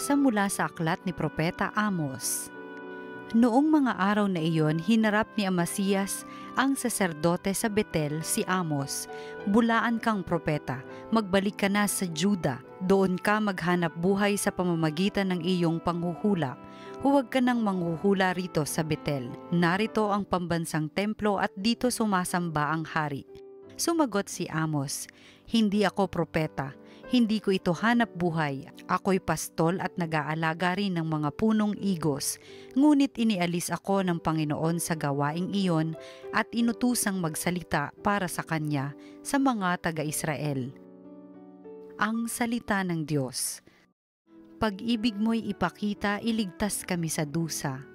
Pagbasa mula sa aklat ni Propeta Amos. Noong mga araw na iyon, hinarap ni Amasias ang saserdote sa Betel, si Amos. Bulaan kang propeta, magbalik ka na sa Juda. Doon ka maghanap buhay sa pamamagitan ng iyong panghuhula. Huwag ka nang manghuhula rito sa Betel. Narito ang pambansang templo at dito sumasamba ang hari. Sumagot si Amos, hindi ako propeta. Hindi ko ito hanap buhay. Ako'y pastol at nag-aalaga rin ng mga punong igos. Ngunit inialis ako ng Panginoon sa gawaing iyon at inutusang magsalita para sa Kanya sa mga taga-Israel. Ang salita ng Diyos. Pag-ibig mo'y ipakita, iligtas kami sa dusa.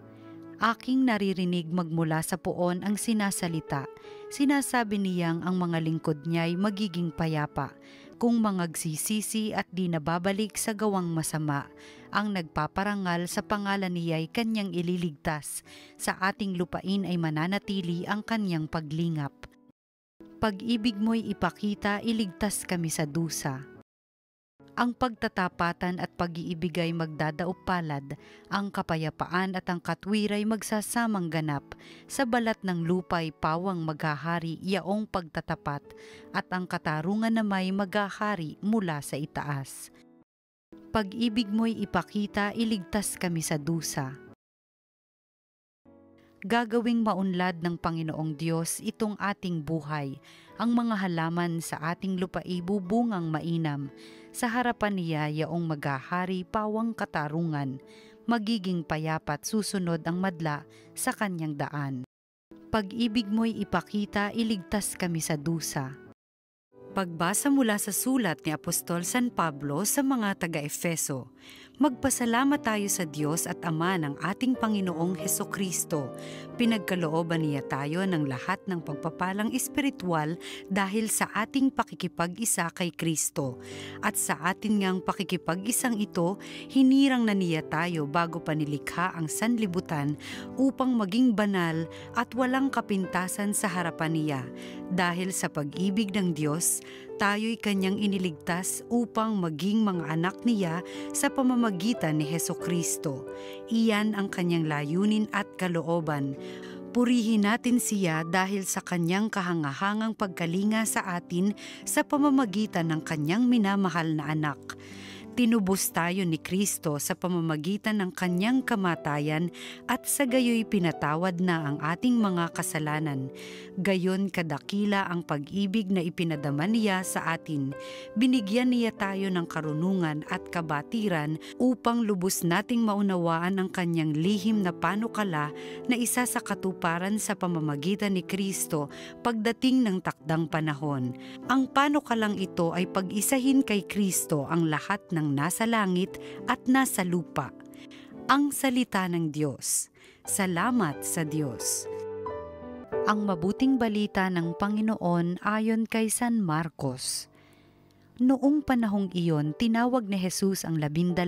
Aking naririnig magmula sa poon ang sinasalita. Sinasabi niyang ang mga lingkod niya'y magiging payapa. Kung mangagsisisi at di nababalik sa gawang masama, ang nagpaparangal sa pangalan niya'y kanyang ililigtas. Sa ating lupain ay mananatili ang kanyang paglingap. Pag-ibig mo'y ipakita, iligtas kami sa dusa. Ang pagtatapatan at pag-iibig ay magdadaupalad, ang kapayapaan at ang katwiray magsasamang ganap. Sa balat ng lupa'y pawang maghahari yaong pagtatapat, at ang katarungan na may maghahari mula sa itaas. Pag-ibig mo'y ipakita, iligtas kami sa dusa. Gagawing maunlad ng Panginoong Diyos itong ating buhay. Ang mga halaman sa ating lupa'i bubungang mainam. Sa harapan niya yaong maghahari pawang katarungan. Magiging payapat susunod ang madla sa kanyang daan. Pag-ibig mo'y ipakita, iligtas kami sa dusa. Pagbasa mula sa sulat ni Apostol San Pablo sa mga taga-Efeso. Magpasalamat tayo sa Diyos at Ama ng ating Panginoong Hesukristo. Pinagkalooban niya tayo ng lahat ng pagpapalang espiritual dahil sa ating pakikipag-isa kay Kristo. At sa atin ngang pakikipag-isang ito, hinirang na niya tayo bago pa nilikha ang sanlibutan upang maging banal at walang kapintasan sa harapan niya. Dahil sa pag-ibig ng Diyos, tayo'y kanyang iniligtas upang maging mga anak niya sa pamamagitan ni Hesukristo. Iyan ang kanyang layunin at kalooban. Purihin natin siya dahil sa kanyang kahangahangang pagkalinga sa atin sa pamamagitan ng kanyang minamahal na anak. Tinubos tayo ni Kristo sa pamamagitan ng kanyang kamatayan at sa gayoy pinatawad na ang ating mga kasalanan. Gayon kadakila ang pag-ibig na ipinadama niya sa atin. Binigyan niya tayo ng karunungan at kabatiran upang lubos nating maunawaan ang kanyang lihim na panukala na isa sa katuparan sa pamamagitan ni Kristo pagdating ng takdang panahon. Ang panukalang ito ay pag-isahin kay Kristo ang lahat ng nasa langit at nasa lupa. Ang salita ng Diyos. Salamat sa Diyos. Ang mabuting balita ng Panginoon ayon kay San Marcos. Noong panahong iyon, tinawag ni Jesus ang 12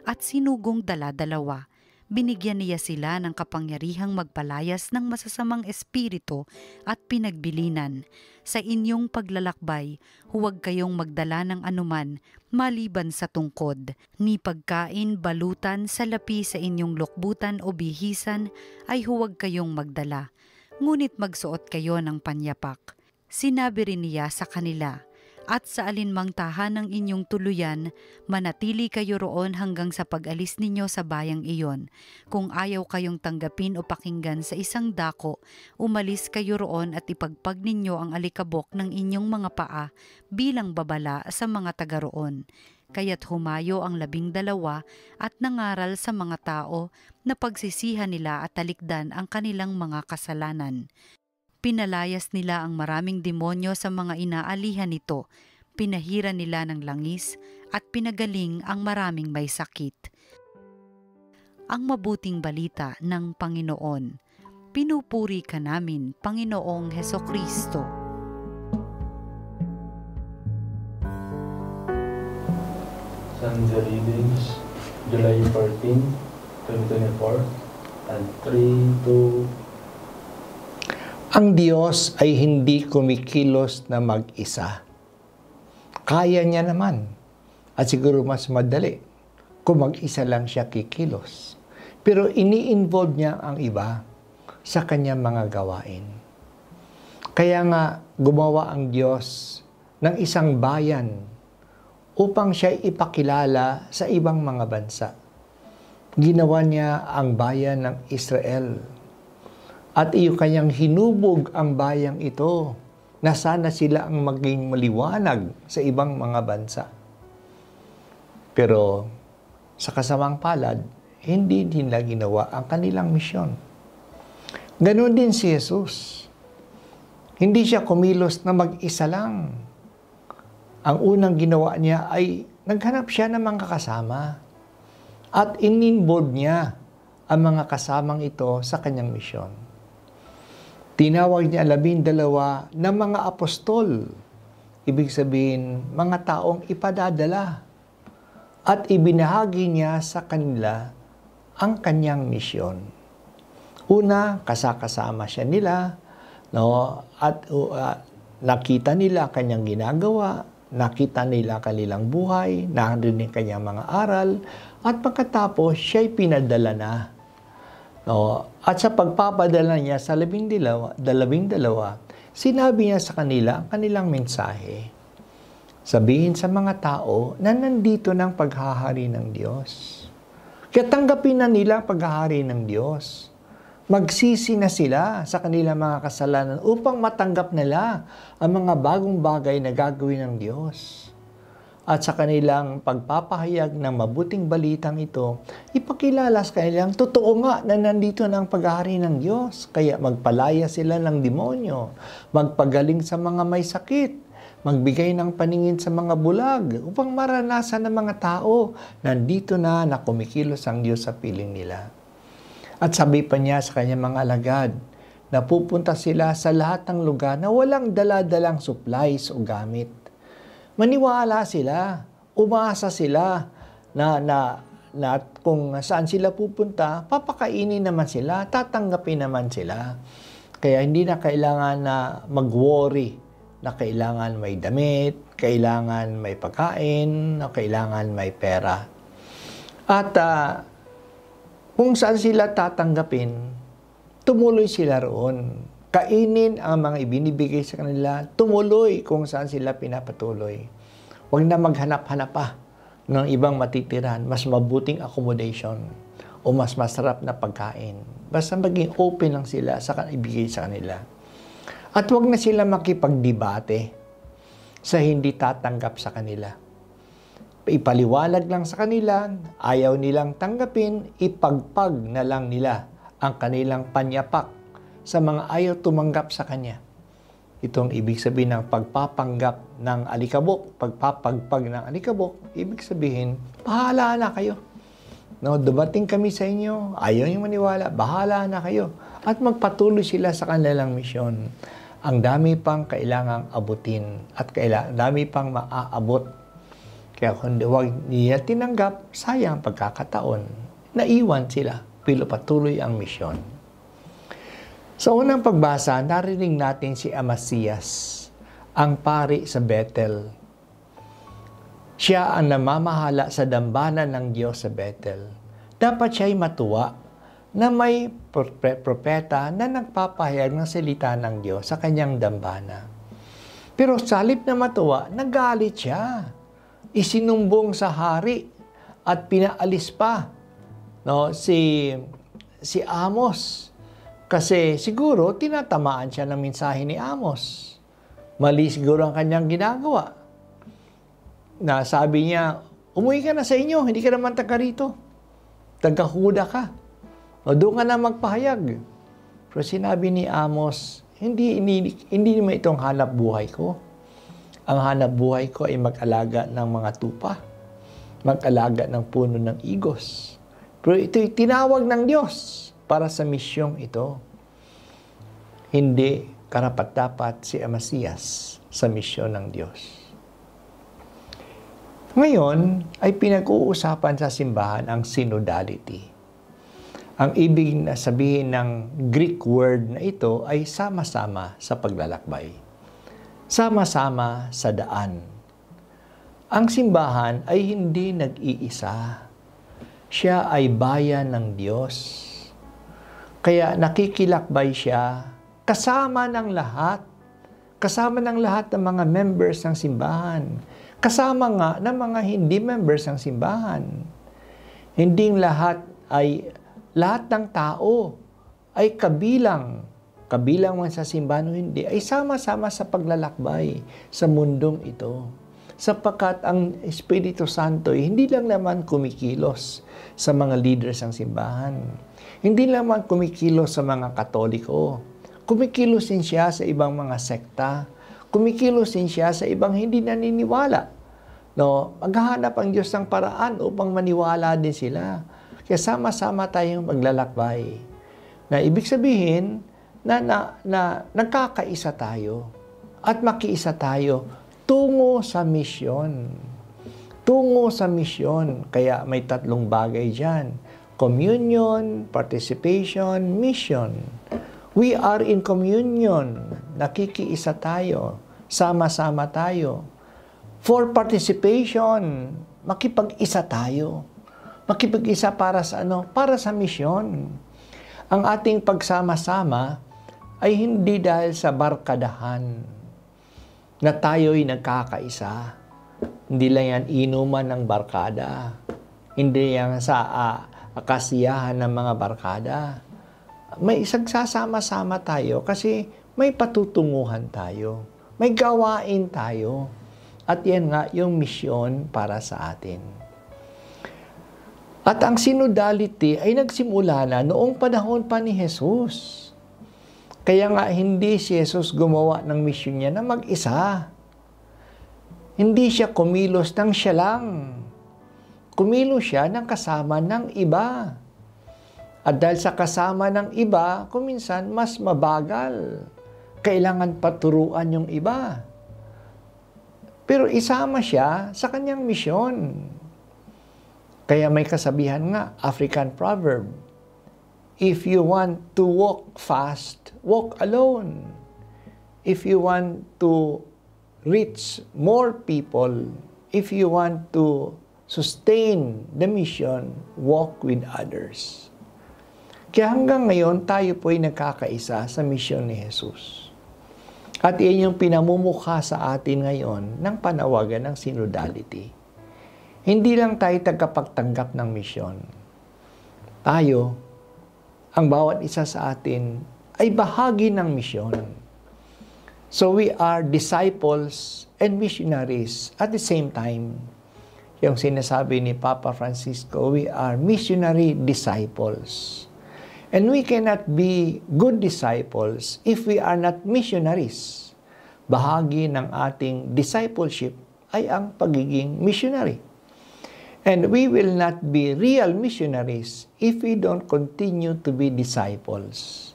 at sinugong 12. Binigyan niya sila ng kapangyarihang magpalayas ng masasamang espiritu at pinagbilinan. Sa inyong paglalakbay, huwag kayong magdala ng anuman maliban sa tungkod, ni pagkain, balutan, salapi sa inyong lukbutan o bihisan ay huwag kayong magdala. Ngunit magsuot kayo ng panyapak. Sinabi rin niya sa kanila, at sa alinmang tahanang inyong tuluyan, manatili kayo roon hanggang sa pag-alis ninyo sa bayang iyon. Kung ayaw kayong tanggapin o pakinggan sa isang dako, umalis kayo roon at ipagpag ninyo ang alikabok ng inyong mga paa bilang babala sa mga taga roon. Kaya't humayo ang 12 at nangaral sa mga tao na pagsisihan nila at talikdan ang kanilang mga kasalanan. Pinalayas nila ang maraming demonyo sa mga inaalihan nito, pinahira nila ng langis at pinagaling ang maraming may sakit. Ang mabuting balita ng Panginoon. Pinupuri ka namin, Panginoong Hesukristo. Sunday readings, July 14, 2024, and 3 to Ang Diyos ay hindi kumikilos na mag-isa. Kaya niya naman. At siguro mas madali kung mag-isa lang siya kikilos. Pero ini-involve niya ang iba sa kanyang mga gawain. Kaya nga gumawa ang Diyos ng isang bayan upang siya ipakilala sa ibang mga bansa. Ginawa niya ang bayan ng Israel. At iyo kanyang hinubog ang bayang ito na sana sila ang maging maliwanag sa ibang mga bansa. Pero sa kasamang palad, hindi nila ginawa ang kanilang misyon. Ganon din si Jesus. Hindi siya kumilos na mag-isa lang. Ang unang ginawa niya ay naghanap siya ng mga kasama at in-involve niya ang mga kasamang ito sa kanyang misyon. Tinawag niya 12 na mga apostol. Ibig sabihin, mga taong ipadadala. At ibinahagi niya sa kanila ang kanyang misyon. Una, kasama siya nila, no? At nakita nila kanyang ginagawa, nakita nila kanilang buhay, narinig kanyang mga aral, at pagkatapos siya'y pinadala na. No? At sa pagpapadala niya sa 12, sinabi niya sa kanila ang kanilang mensahe. Sabihin sa mga tao na nandito ng paghahari ng Diyos. Kaya tanggapin na nila ang paghahari ng Diyos. Magsisi na sila sa kanilang mga kasalanan upang matanggap nila ang mga bagong bagay na gagawin ng Diyos. At sa kanilang pagpapahayag ng mabuting balitang ito, ipakilala sa kanilang totoo nga na nandito na ang paghahari ng Diyos. Kaya magpalaya sila ng demonyo, magpagaling sa mga may sakit, magbigay ng paningin sa mga bulag upang maranasan ng mga tao nandito na kumikilos ang Diyos sa piling nila. At sabi pa niya sa kanyang mga alagad na pupunta sila sa lahat ng lugar na walang dala-dalang supplies o gamit. Maniwala sila, umasa sila na kung saan sila pupunta, papakainin naman sila, tatanggapin naman sila. Kaya hindi na kailangan na mag-worry na kailangan may damit, kailangan may pagkain, o kailangan may pera. At kung saan sila tatanggapin, tumuloy sila roon. Kainin ang mga ibinibigay sa kanila, tumuloy kung saan sila pinapatuloy. Huwag na maghanap-hanap pa ng ibang matitiran, mas mabuting accommodation o mas masarap na pagkain. Basta maging open lang sila sa ibigay sa kanila. At huwag na sila makipagdebate sa hindi tatanggap sa kanila. Ipaliwalag lang sa kanila, ayaw nilang tanggapin, ipagpag na lang nila ang kanilang panyapak sa mga ayaw tumanggap sa kanya. Itong ibig sabihin ng pagpapanggap ng alikabok, pagpapagpag ng alikabok, ibig sabihin, bahala na kayo. No, dumating kami sa inyo, ayaw niyo maniwala, bahala na kayo. At magpatuloy sila sa kanilang misyon. Ang dami pang kailangang abutin at dami pang maaabot. Kaya kung huwag niya tinanggap, sayang pagkakataon. Naiwan sila, pero patuloy ang misyon. Sa unang pagbasa, narinig natin si Amasias, ang pari sa Bethel. Siya ang namamahala sa dambana ng Diyos sa Bethel. Dapat siya'y matuwa na may propeta na nagpapahayag ng salita ng Diyos sa kanyang dambana. Pero sa halip na matuwa, nagalit siya. Isinumbong sa hari at pinaalis pa si Amos. Kasi siguro tinatamaan siya ng mensahe ni Amos. Mali siguro ang kanyang ginagawa. Na sabi niya, umuwi ka na sa inyo, hindi ka naman taga rito. Taga-Huda ka. O doon ka na magpahayag. Pero sinabi ni Amos, hindi naman itong hanap buhay ko. Ang hanap buhay ko ay mag-alaga ng mga tupa. Mag-alaga ng puno ng igos. Pero ito'y tinawag ng Diyos para sa misyong ito. Hindi karapat-dapat si Amasias sa misyon ng Diyos. Ngayon ay pinag-uusapan sa simbahan ang synodality. Ang ibig na sabihin ng Greek word na ito ay sama-sama sa paglalakbay. Sama-sama sa daan. Ang simbahan ay hindi nag-iisa. Siya ay bayan ng Diyos. Kaya nakikilakbay siya kasama ng lahat. Kasama ng lahat ng mga members ng simbahan. Kasama nga ng mga hindi members ng simbahan. Hindi lahat ng tao ay kabilang man sa simbahan o hindi, ay sama-sama sa paglalakbay sa mundong ito. Sapagkat ang Espiritu Santo ay hindi lang naman kumikilos sa mga leaders ng simbahan. Hindi naman kumikilos sa mga Katoliko. Kumikilos din siya sa ibang mga sekta. Kumikilos din siya sa ibang hindi naniniwala. No, maghahanap ang Diyos ng paraan upang maniwala din sila. Kaya sama-sama tayong maglalakbay. Na ibig sabihin na nagkakaisa tayo at makiisa tayo tungo sa misyon. Tungo sa misyon. Kaya may 3 bagay dyan. Communion, participation, mission. We are in communion. Nakikiisa tayo. Sama-sama tayo. For participation, makipag-isa tayo. Makipag-isa para sa ano? Para sa misyon. Ang ating pagsama-sama ay hindi dahil sa barkadahan na tayo'y nagkakaisa. Hindi lang yan inuman ng barkada. Hindi yan sa kasiyahan ng mga barkada. May isagsasama-sama tayo kasi may patutunguhan tayo. May gawain tayo. At yan nga yung misyon para sa atin. At ang synodality ay nagsimula na noong panahon pa ni Jesus. Kaya nga hindi si Jesus gumawa ng misyon niya na mag-isa. Hindi siya kumilos ng siya lang. Kumilos siya ng kasama ng iba. At dahil sa kasama ng iba, kuminsan mas mabagal. Kailangan paturuan yung iba. Pero isama siya sa kanyang misyon. Kaya may kasabihan nga, African proverb, if you want to walk fast, walk alone. If you want to reach more people, if you want to sustain the mission, walk with others. Kaya hanggang ngayon, tayo po ay nagkakaisa sa misyon ni Jesus. At iyan yung pinamumukha sa atin ngayon ng panawagan ng synodality. Hindi lang tayo tagapagtanggap ng misyon. Tayo, ang bawat isa sa atin, ay bahagi ng misyon. So we are disciples and missionaries at the same time. Yung sinasabi ni Papa Francisco, we are missionary disciples. And we cannot be good disciples if we are not missionaries. Bahagi ng ating discipleship ay ang pagiging missionary. And we will not be real missionaries if we don't continue to be disciples.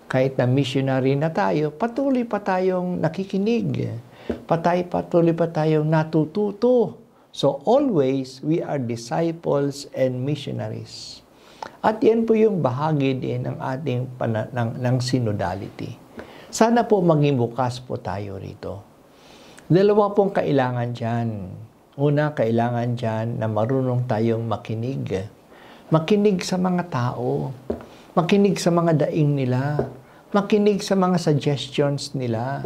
Kahit na missionary na tayo, patuloy pa tayong nakikinig. Patuloy pa tayong natututo. So always, we are disciples and missionaries. At yan po yung bahagi din ng ating ng synodality. Sana po maging bukas po tayo rito. 2 pong kailangan dyan. Una, kailangan dyan na marunong tayong makinig. Makinig sa mga tao. Makinig sa mga daing nila. Makinig sa mga suggestions nila.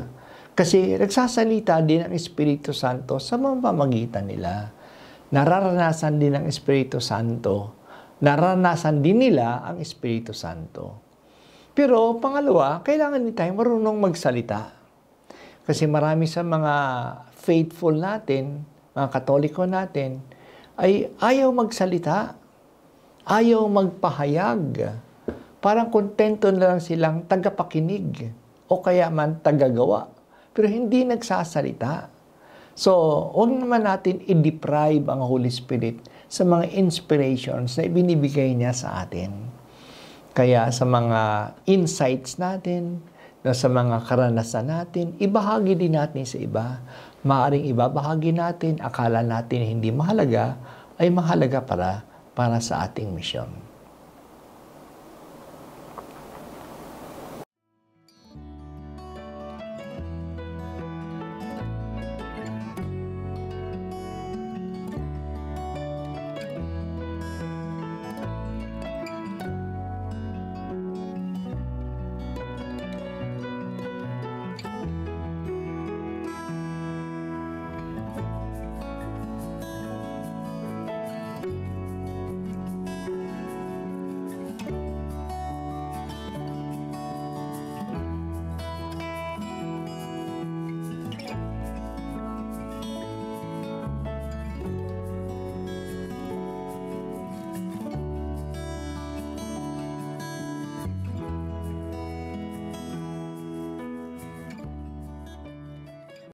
Kasi nagsasalita din ang Espiritu Santo sa pamamagitan nila. Nararanasan din ng Espiritu Santo. Naranasan din nila ang Espiritu Santo. Pero pangalawa, kailangan din tayo marunong magsalita. Kasi marami sa mga faithful natin, mga Katoliko natin, ay ayaw magsalita, ayaw magpahayag. Parang kontento na lang silang tagapakinig o kaya man tagagawa. Pero hindi nagsasalita. So, huwag naman natin i-deprive ang Holy Spirit sa mga inspirations na ibinibigay niya sa atin. Kaya sa mga insights natin, sa mga karanasan natin, ibahagi din natin sa iba. Maaring ibabahagi natin, akala natin hindi mahalaga, ay mahalaga para sa ating misyon.